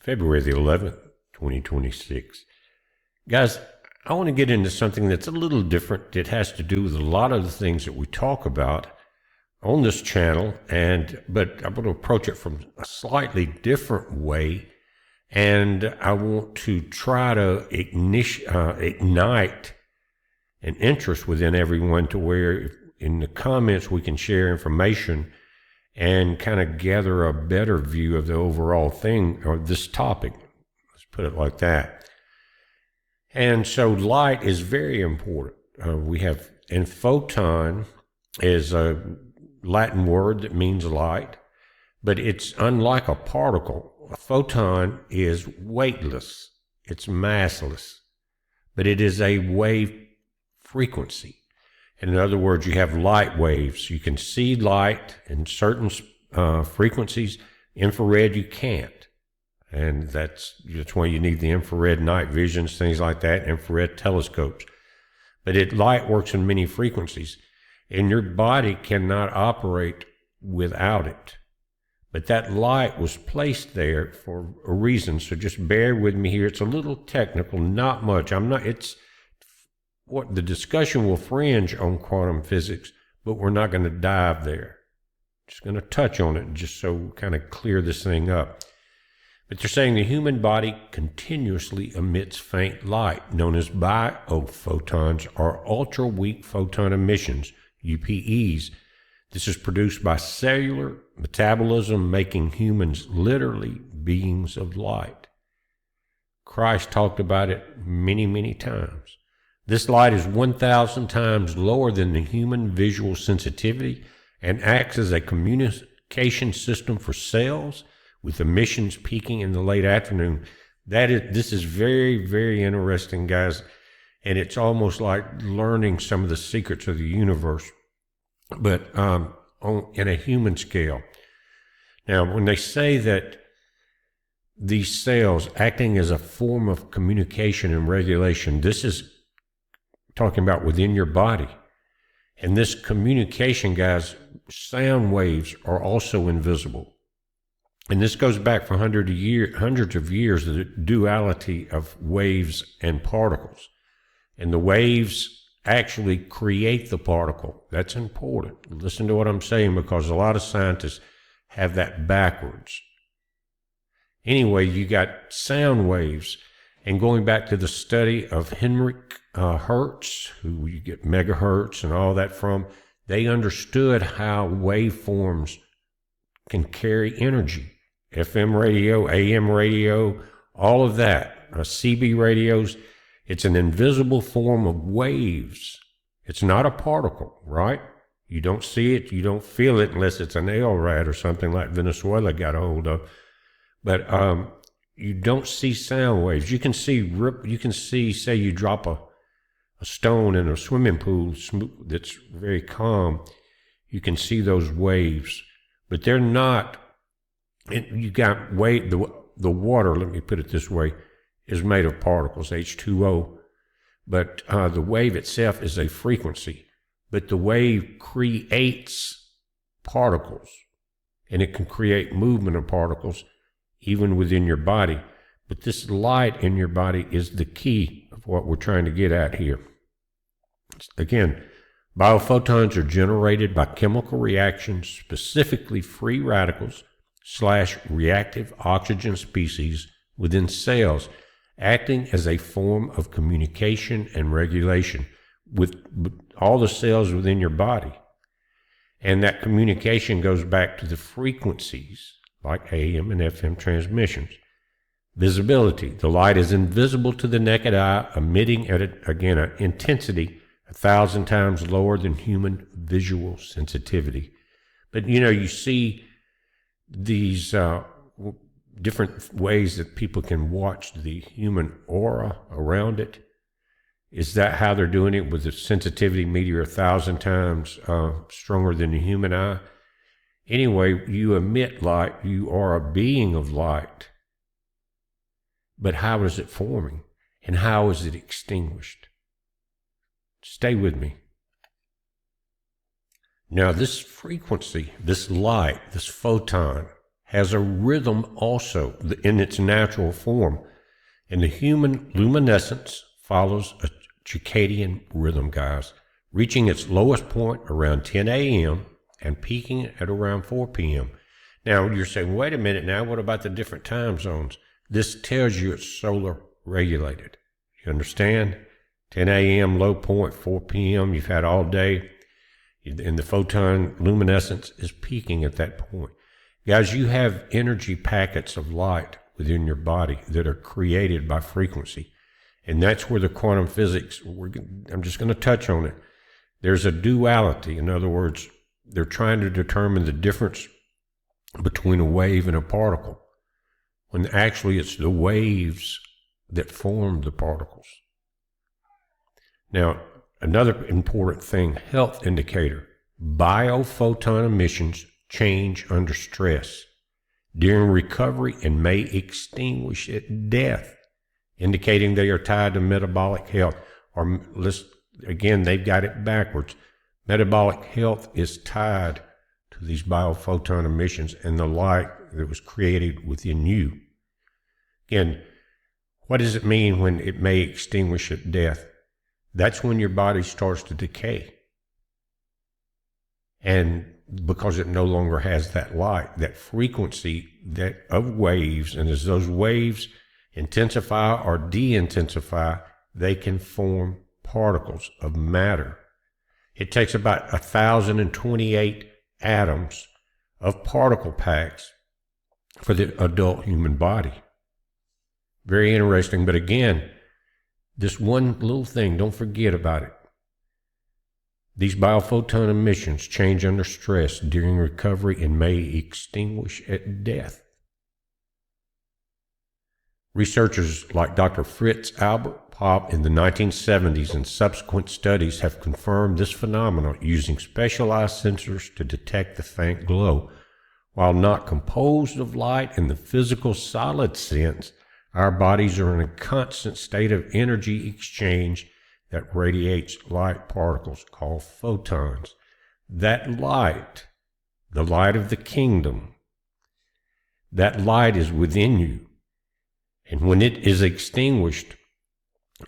February the 11th, 2026. Guys, I want to get into something that's a little different. It has to do with a lot of the things that we talk about on this channel, but I'm going to approach it from a slightly different way, and I want to try to ignite an interest within everyone to where in the comments we can share information and kind of gather a better view of the overall thing or this topic. Let's put it like that. And so light is very important. And photon is a Latin word that means light, but it's unlike a particle. A photon is weightless, it's massless, but it is a wave frequency. In other words, you have light waves. You can see light in certain frequencies. Infrared, you can't. And that's why you need the infrared night visions, things like that, infrared telescopes. But light works in many frequencies, and your body cannot operate without it. But that light was placed there for a reason, so just bear with me here. It's a little technical, not much. What the discussion will fringe on quantum physics, but we're not going to dive there. Just going to touch on it just so kind of clear this thing up. But they're saying the human body continuously emits faint light, known as biophotons or ultra-weak photon emissions, UPEs. This is produced by cellular metabolism, making humans literally beings of light. Christ talked about it many, many times. This light is 1,000 times lower than the human visual sensitivity and acts as a communication system for cells, with emissions peaking in the late afternoon. This is very, very interesting, guys, and it's almost like learning some of the secrets of the universe, but in a human scale. Now, when they say that these cells acting as a form of communication and regulation, this is talking about within your body. And this communication, guys, sound waves are also invisible. And this goes back for hundreds of years, the duality of waves and particles. And the waves actually create the particle. That's important. Listen to what I'm saying, because a lot of scientists have that backwards. Anyway, you got sound waves. And going back to the study of Heinrich Hertz, who you get megahertz and all that from, they understood how waveforms can carry energy. FM radio, AM radio, all of that, CB radios, it's an invisible form of waves. It's not a particle, right? You don't see it, you don't feel it unless it's an LRAD or something like Venezuela got a hold of. But you don't see sound waves. You can see, say you drop a stone in a swimming pool that's very calm. You can see those waves, but they're not. You got the water, let me put it this way, is made of particles, H2O, but the wave itself is a frequency, but the wave creates particles, and it can create movement of particles even within your body. But this light in your body is the key of what we're trying to get at here. Again, biophotons are generated by chemical reactions, specifically free radicals / reactive oxygen species within cells, acting as a form of communication and regulation with all the cells within your body. And that communication goes back to the frequencies like AM and FM transmissions. Visibility. The light is invisible to the naked eye, emitting at an intensity 1,000 times lower than human visual sensitivity. But you see these different ways that people can watch the human aura around it. Is that how they're doing it, with the sensitivity meter 1,000 times stronger than the human eye? Anyway, you emit light. You are a being of light. But how is it forming? And how is it extinguished? Stay with me. Now, this frequency, this light, this photon, has a rhythm also in its natural form, and the human luminescence follows a circadian rhythm, guys, reaching its lowest point around 10 a.m. and peaking at around 4 p.m. Now, you're saying, wait a minute now, what about the different time zones? This tells you it's solar regulated. You understand? 10 a.m. low point, 4 p.m. you've had all day, and the photon luminescence is peaking at that point. Guys, you have energy packets of light within your body that are created by frequency. And that's where the quantum physics, I'm just going to touch on it. There's a duality. In other words, they're trying to determine the difference between a wave and a particle, when actually it's the waves that form the particles. Now, another important thing, health indicator, biophoton emissions change under stress during recovery and may extinguish at death, indicating they are tied to metabolic health. Or again, they've got it backwards. Metabolic health is tied to these biophoton emissions and the light that was created within you. Again, what does it mean when it may extinguish at death? That's when your body starts to decay. And because it no longer has that light, that frequency of waves, and as those waves intensify or de-intensify, they can form particles of matter. It takes about 1,028 atoms of particle packs for the adult human body. Very interesting, but again, this one little thing, don't forget about it. These biophoton emissions change under stress during recovery and may extinguish at death. Researchers like Dr. Fritz Albert Popp in the 1970s and subsequent studies have confirmed this phenomenon using specialized sensors to detect the faint glow. While not composed of light in the physical solid sense, our bodies are in a constant state of energy exchange that radiates light particles called photons. That light, the light of the kingdom, that light is within you. And when it is extinguished,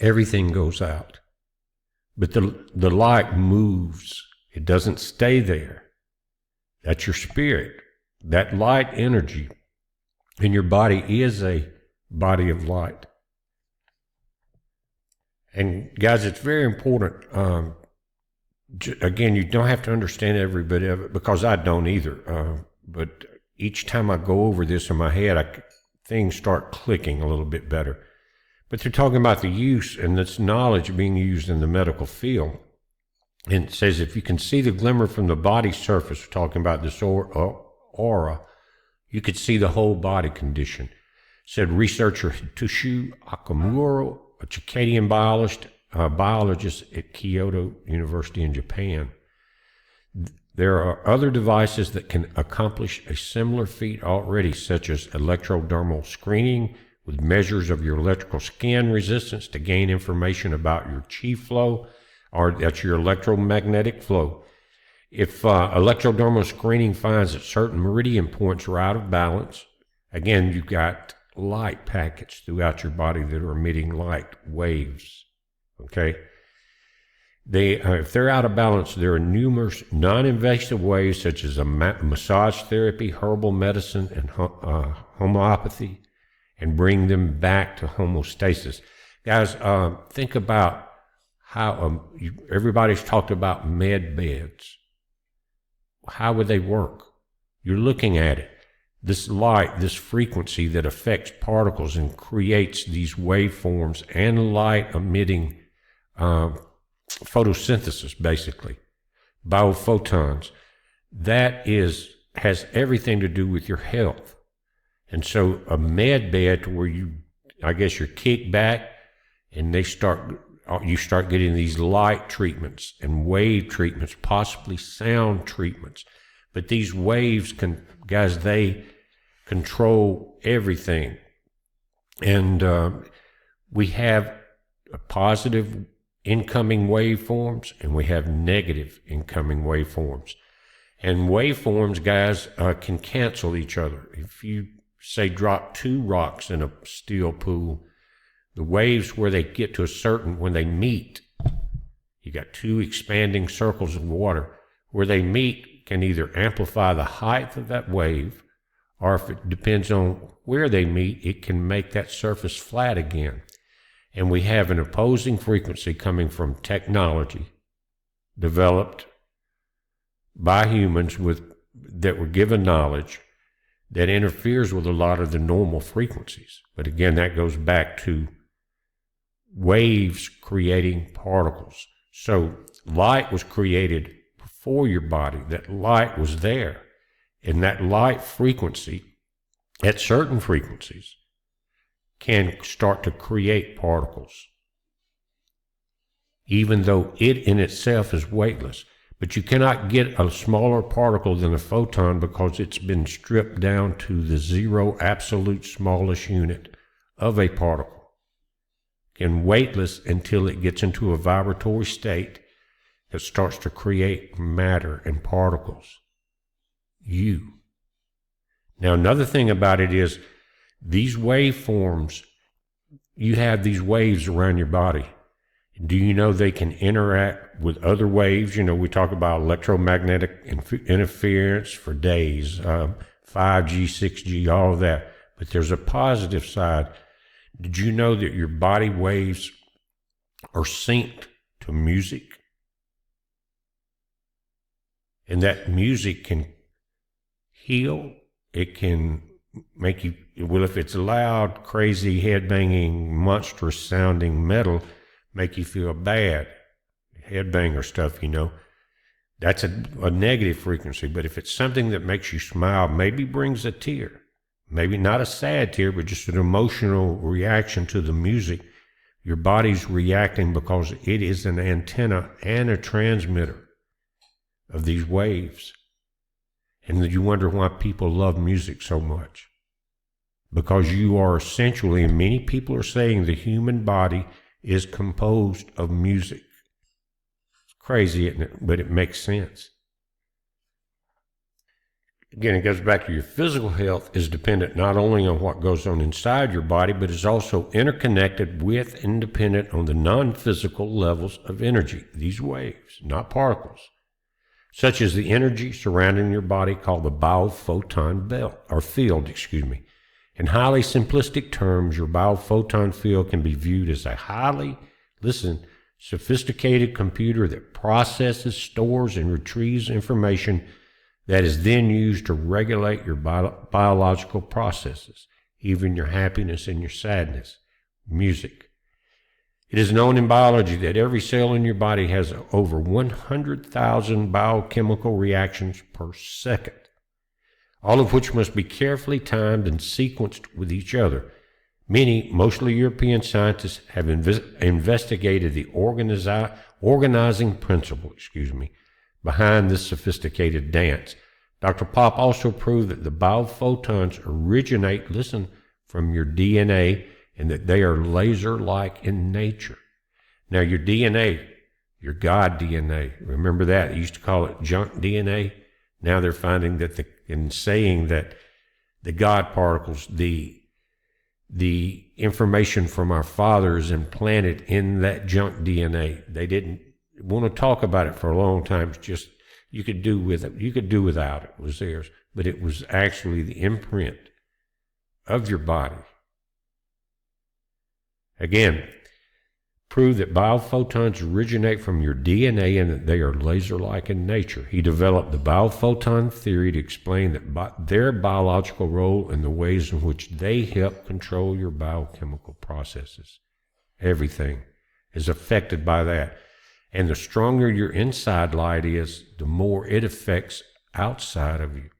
everything goes out. But the light moves. It doesn't stay there. That's your spirit. That light energy in your body is a body of light. And guys, it's very important. Again, you don't have to understand every bit of it, because I don't either. But each time I go over this in my head, things start clicking a little bit better. But they're talking about the use and this knowledge being used in the medical field. And it says, if you can see the glimmer from the body surface, we're talking about this aura, you could see the whole body condition. Said researcher Toshu Okamura, a circadian biologist at Kyoto University in Japan. There are other devices that can accomplish a similar feat already, such as electrodermal screening with measures of your electrical skin resistance to gain information about your chi flow, or that's your electromagnetic flow. If electrodermal screening finds that certain meridian points are out of balance, again, you've got light packets throughout your body that are emitting light waves, okay? If they're out of balance, there are numerous non-invasive ways, such as massage therapy, herbal medicine, and homeopathy, and bring them back to homeostasis. Guys, think about how everybody's talked about med beds. How would they work? You're looking at it. This light, this frequency that affects particles and creates these waveforms and light emitting photosynthesis, basically, biophotons, that has everything to do with your health. And so a med bed where you're kicked back and you start getting these light treatments and wave treatments, possibly sound treatments. But these waves they control everything. And we have a positive incoming waveforms and we have negative incoming waveforms. And waveforms, guys, can cancel each other. If you, say, drop two rocks in a still pool, the waves where they get to a certain, when they meet, you got two expanding circles of water, where they meet can either amplify the height of that wave, or if it depends on where they meet, it can make that surface flat again. And we have an opposing frequency coming from technology developed by humans that were given knowledge that interferes with a lot of the normal frequencies. But again, that goes back to waves creating particles. So light was created before your body. That light was there. And that light frequency, at certain frequencies, can start to create particles, even though it in itself is weightless. But you cannot get a smaller particle than a photon because it's been stripped down to the zero absolute smallest unit of a particle. And weightless until it gets into a vibratory state that starts to create matter and particles. You. Now, another thing about it is these waveforms, you have these waves around your body. Do you know they can interact with other waves? You know, we talk about electromagnetic interference for days, 5G, 6G, all of that. But there's a positive side. Did you know that your body waves are synced to music? And that music can heal. It can make you, well, if it's loud, crazy, head-banging, monstrous-sounding metal, make you feel bad. Headbanger stuff, you know. That's a negative frequency. But if it's something that makes you smile, maybe brings a tear, maybe not a sad tear, but just an emotional reaction to the music, your body's reacting because it is an antenna and a transmitter of these waves. And you wonder why people love music so much. Because you are essentially, and many people are saying, the human body is composed of music. It's crazy, isn't it? But it makes sense. Again, it goes back to your physical health is dependent not only on what goes on inside your body, but is also interconnected with and dependent on the non-physical levels of energy, these waves, not particles, such as the energy surrounding your body called the biophoton field. In highly simplistic terms, your biophoton field can be viewed as a highly, sophisticated computer that processes, stores, and retrieves information that is then used to regulate your biological processes, even your happiness and your sadness, music. It is known in biology that every cell in your body has over 100,000 biochemical reactions per second, all of which must be carefully timed and sequenced with each other. Many, mostly European scientists, have investigated the organizing principle, behind this sophisticated dance. Dr. Pop also proved that the biophotons originate, from your DNA, and that they are laser-like in nature. Now, your DNA, your God DNA, remember that? They used to call it junk DNA. Now they're finding that saying that the God particles, the information from our fathers implanted in that junk DNA. They didn't want to talk about it for a long time. It's just, you could do with it. You could do without it. It was theirs. But it was actually the imprint of your body. Again, prove that biophotons originate from your DNA and that they are laser-like in nature. He developed the biophoton theory to explain their biological role and the ways in which they help control your biochemical processes. Everything is affected by that. And the stronger your inside light is, the more it affects outside of you.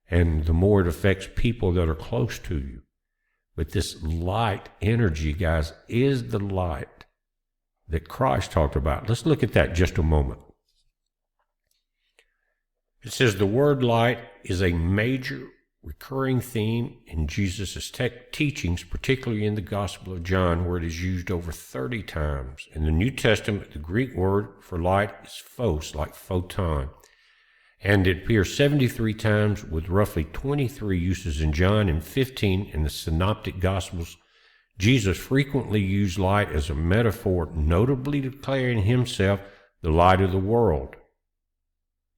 And the more it affects people that are close to you. But this light energy, guys, is the light that Christ talked about. Let's look at that just a moment. It says the word light is a major recurring theme in Jesus' teachings, particularly in the Gospel of John, where it is used over 30 times. In the New Testament, the Greek word for light is phos, like photon. And it appears 73 times with roughly 23 uses in John and 15 in the Synoptic Gospels. Jesus frequently used light as a metaphor, notably declaring himself the light of the world.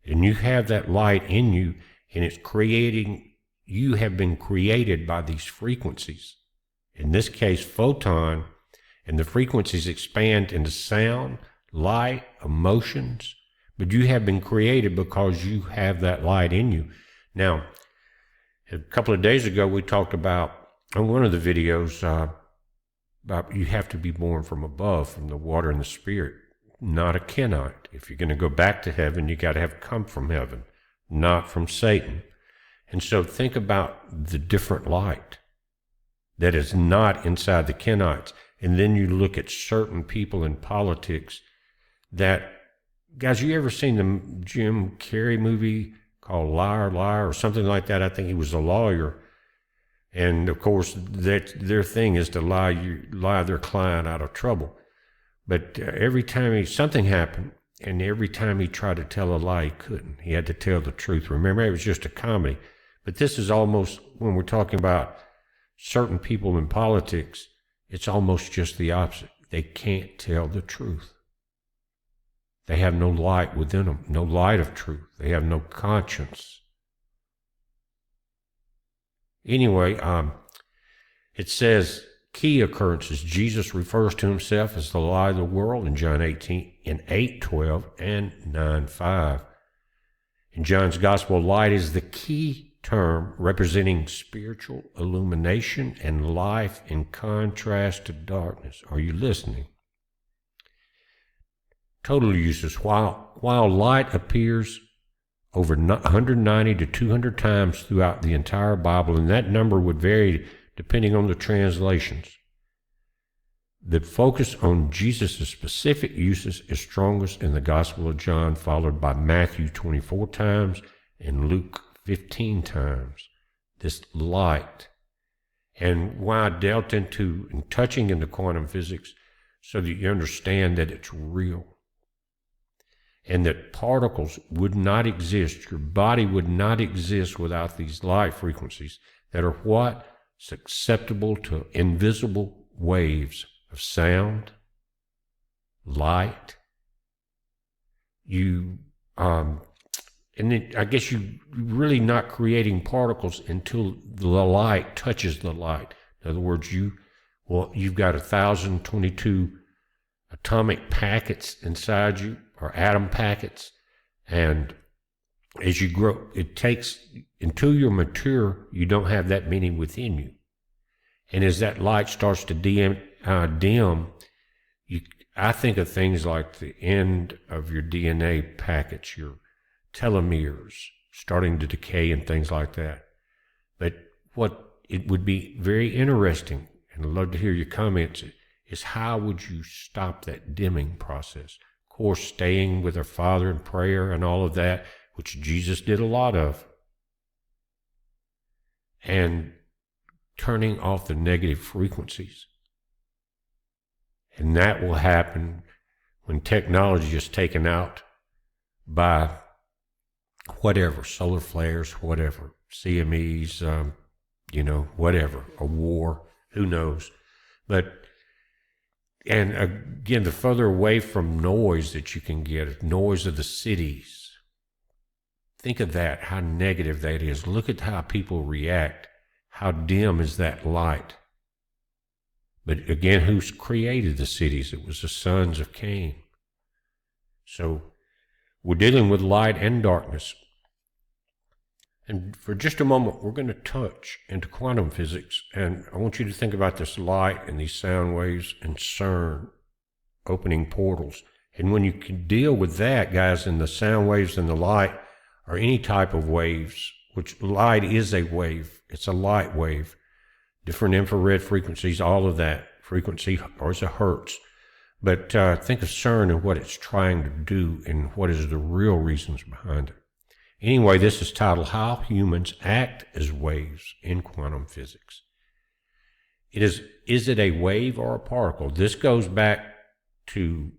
And you have that light in you, and it's creating, you have been created by these frequencies. In this case, photon, and the frequencies expand into sound, light, emotions, but you have been created because you have that light in you. Now, a couple of days ago, we talked about, on one of the videos, about you have to be born from above, from the water and the spirit, not a Kenite. If you're going to go back to heaven, you got to have come from heaven, not from Satan. And so think about the different light that is not inside the Kenites. And then you look at certain people in politics that, guys, you ever seen the Jim Carrey movie called Liar, Liar, or something like that? I think he was a lawyer. And of course, their thing is to lie their client out of trouble. But every time something happened, and every time he tried to tell a lie, he couldn't. He had to tell the truth. Remember, it was just a comedy. But this is almost, when we're talking about certain people in politics, it's almost just the opposite. They can't tell the truth. They have no light within them, no light of truth. They have no conscience. Anyway, it says key occurrences. Jesus refers to himself as the light of the world in John 18, in 8:12 and 9:5. In John's Gospel, light is the key term representing spiritual illumination and life in contrast to darkness. Are you listening? Total uses. While light appears over 190 to 200 times throughout the entire Bible, and that number would vary depending on the translations, the focus on Jesus' specific uses is strongest in the Gospel of John, followed by Matthew 24 times and Luke 15 times. This light. And why I dealt into and touching into quantum physics, so that you understand that it's real. And that particles would not exist, your body would not exist without these light frequencies that are what? Susceptible to invisible waves of sound, light. And then I guess you're really not creating particles until the light touches the light. In other words, you've got 1,022 atomic packets inside you, or atom packets, and as you grow, it takes, until you're mature, you don't have that many within you. And as that light starts to dim, I think of things like the end of your DNA packets, your telomeres starting to decay and things like that. But what it would be very interesting, and I'd love to hear your comments, is how would you stop that dimming process? Of course, staying with our Father in prayer and all of that, which Jesus did a lot of, and turning off the negative frequencies. And that will happen when technology is taken out by whatever, solar flares, whatever, CMEs, whatever, a war, who knows. And again, the further away from noise that you can get, noise of the cities, think of that, how negative that is. Look at how people react. How dim is that light? But again, who's created the cities? It was the sons of Cain. So we're dealing with light and darkness. And for just a moment, we're going to touch into quantum physics. And I want you to think about this light and these sound waves and CERN opening portals. And when you can deal with that, guys, and the sound waves and the light, or any type of waves, which light is a wave, it's a light wave, different infrared frequencies, all of that frequency, or it's a hertz. But think of CERN and what it's trying to do and what is the real reasons behind it. Anyway, this is titled How Humans Act as Waves in Quantum Physics. Is it a wave or a particle? This goes back to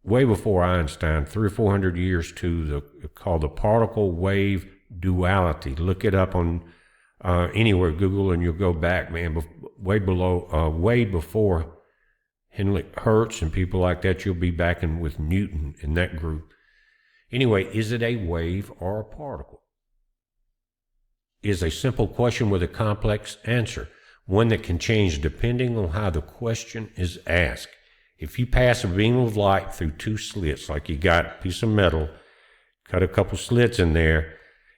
way before Einstein, 300 or 400 years to called the particle wave duality. Look it up on anywhere, Google, and you'll go back, man, way before Hertz and people like that. You'll be back with Newton in that group. Anyway, is it a wave or a particle? Is a simple question with a complex answer, one that can change depending on how the question is asked. If you pass a beam of light through two slits, like you got a piece of metal, cut a couple slits in there,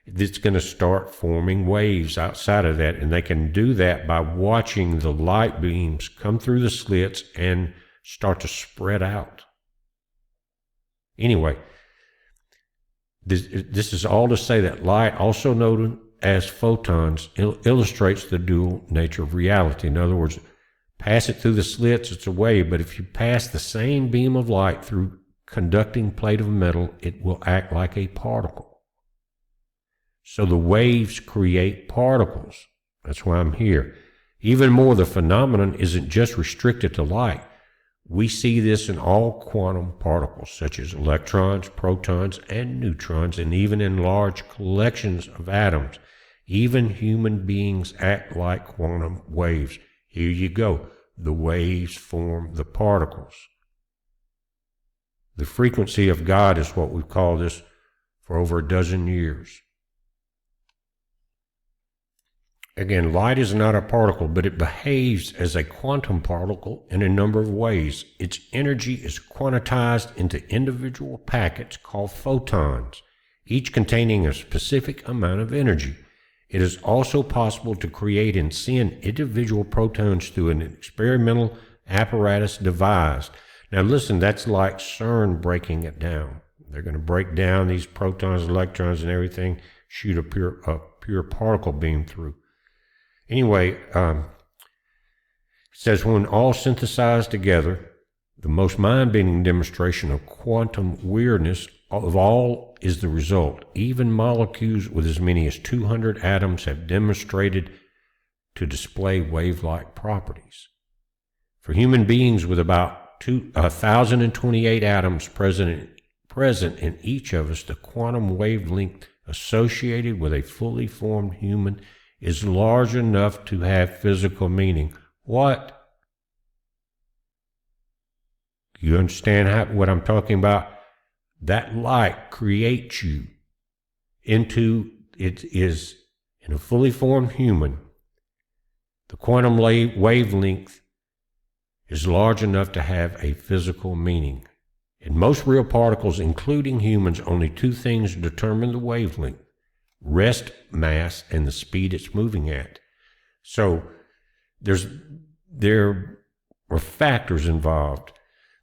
it's going to start forming waves outside of that, and they can do that by watching the light beams come through the slits and start to spread out. Anyway, this is all to say that light, also known as photons, illustrates the dual nature of reality. In other words, pass it through the slits, it's a wave, but if you pass the same beam of light through conducting plate of metal, it will act like a particle. So the waves create particles. That's why I'm here. Even more, the phenomenon isn't just restricted to light. We see this in all quantum particles, such as electrons, protons, and neutrons, and even in large collections of atoms. Even human beings act like quantum waves. Here you go. The waves form the particles. The frequency of God is what we've called this for over a dozen years. Again, light is not a particle, but it behaves as a quantum particle in a number of ways. Its energy is quantized into individual packets called photons, each containing a specific amount of energy. It is also possible to create and send individual protons through an experimental apparatus devised. Now listen, that's like CERN breaking it down. They're going to break down these protons, electrons, and everything, shoot a pure particle beam through. Anyway, it says when all synthesized together, the most mind-bending demonstration of quantum weirdness of all is the result. Even molecules with as many as 200 atoms have demonstrated to display wave-like properties. For human beings with about 1,028 atoms present in each of us, the quantum wavelength associated with a fully formed human is large enough to have physical meaning. What? You understand what I'm talking about? That light creates you into, it is in a fully formed human. The quantum wavelength is large enough to have a physical meaning. In most real particles, including humans, only two things determine the wavelength: rest mass and the speed it's moving at. So there are factors involved.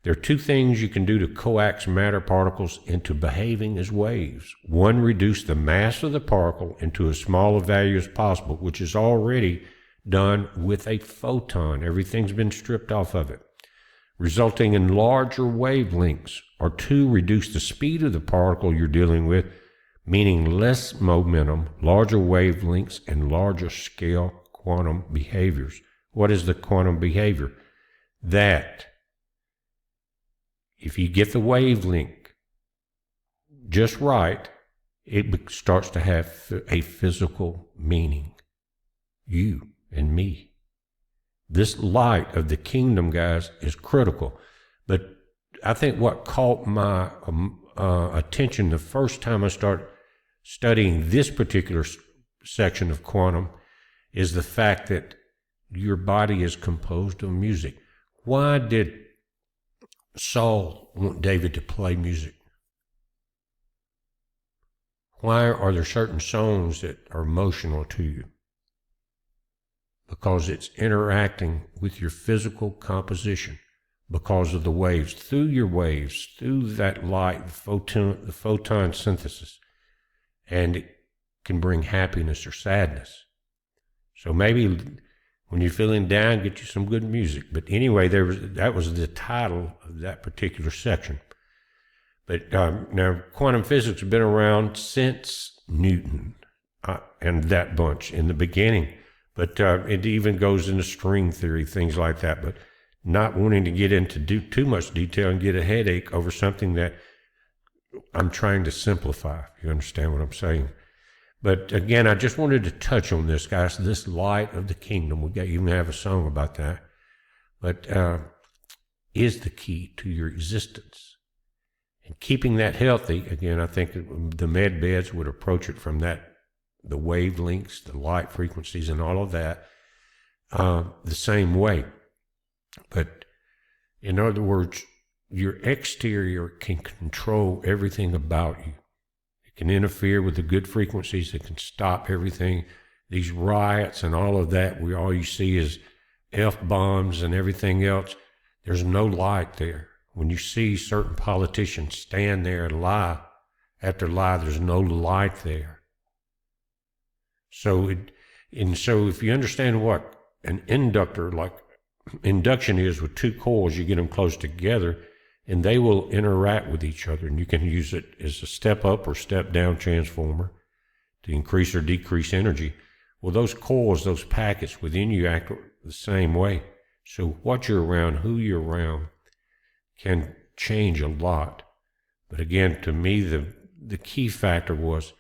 There are two things you can do to coax matter particles into behaving as waves. One, reduce the mass of the particle into as small a value as possible, which is already done with a photon. Everything's been stripped off of it, resulting in larger wavelengths. Or two, reduce the speed of the particle you're dealing with, meaning less momentum, larger wavelengths, and larger scale quantum behaviors. What is the quantum behavior? That if you get the wavelength just right, it starts to have a physical meaning. You and me. This light of the kingdom, guys, is critical. But I think what caught my attention the first time I started studying this particular section of quantum is the fact that your body is composed of music. Why did Saul want David to play music? Why are there certain songs that are emotional to you? Because it's interacting with your physical composition because of the waves, through your waves, through that light, the photon synthesis. And it can bring happiness or sadness. So maybe when you're feeling down, get you some good music. But anyway, that was the title of that particular section. But now, quantum physics has been around since Newton and that bunch in the beginning. But it even goes into string theory, things like that. But not wanting to get into too much detail and get a headache over something that I'm trying to simplify. You understand what I'm saying? But again, I just wanted to touch on this, guys, this light of the kingdom. We even have a song about that. But is the key to your existence. And keeping that healthy, again, I think the med beds would approach it from that, the wavelengths, the light frequencies, and all of that, the same way. But in other words, your exterior can control everything about you. It can interfere with the good frequencies. It can stop everything. These riots and all of that, all you see is F-bombs and everything else. There's no light there. When you see certain politicians stand there and lie after lie, there's no light there. So if you understand what an induction is with two coils, you get them close together and they will interact with each other, and you can use it as a step up or step down transformer to increase or decrease energy. Well, those coils, those packets within you act the same way. So what you're around, who you're around, can change a lot. But again, to me, the key factor was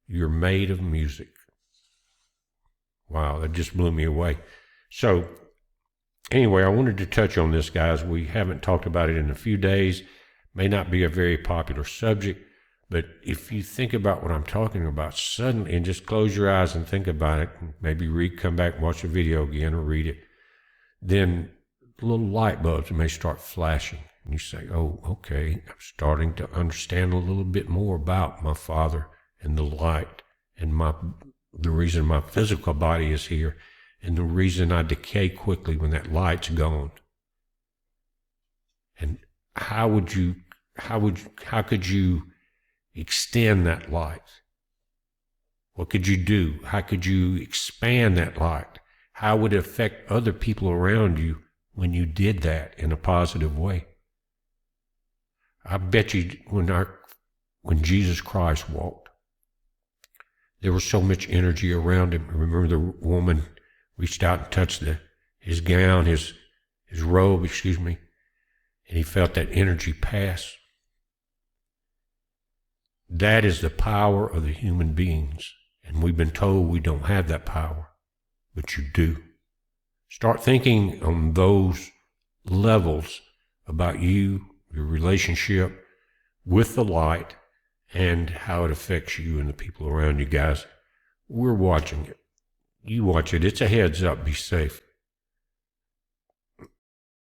you're made of music. Wow, that just blew me away. So anyway, I wanted to touch on this, guys. We haven't talked about it in a few days. May not be a very popular subject, but if you think about what I'm talking about suddenly, and just close your eyes and think about it, maybe come back and watch the video again or read it, then little light bulbs may start flashing. And you say, oh, okay, I'm starting to understand a little bit more about my Father and the light and the reason my physical body is here and the reason I decay quickly when that light's gone. And how could you extend that light? What could you do? How could you expand that light? How would it affect other people around you when you did that in a positive way? I bet you when Jesus Christ walked, there was so much energy around him. Remember the woman reached out and touched his gown, his robe, and he felt that energy pass. That is the power of the human beings, and we've been told we don't have that power, but you do. Start thinking on those levels about you, your relationship with the light, and how it affects you and the people around you, guys. We're watching it. You watch it. It's a heads up. Be safe.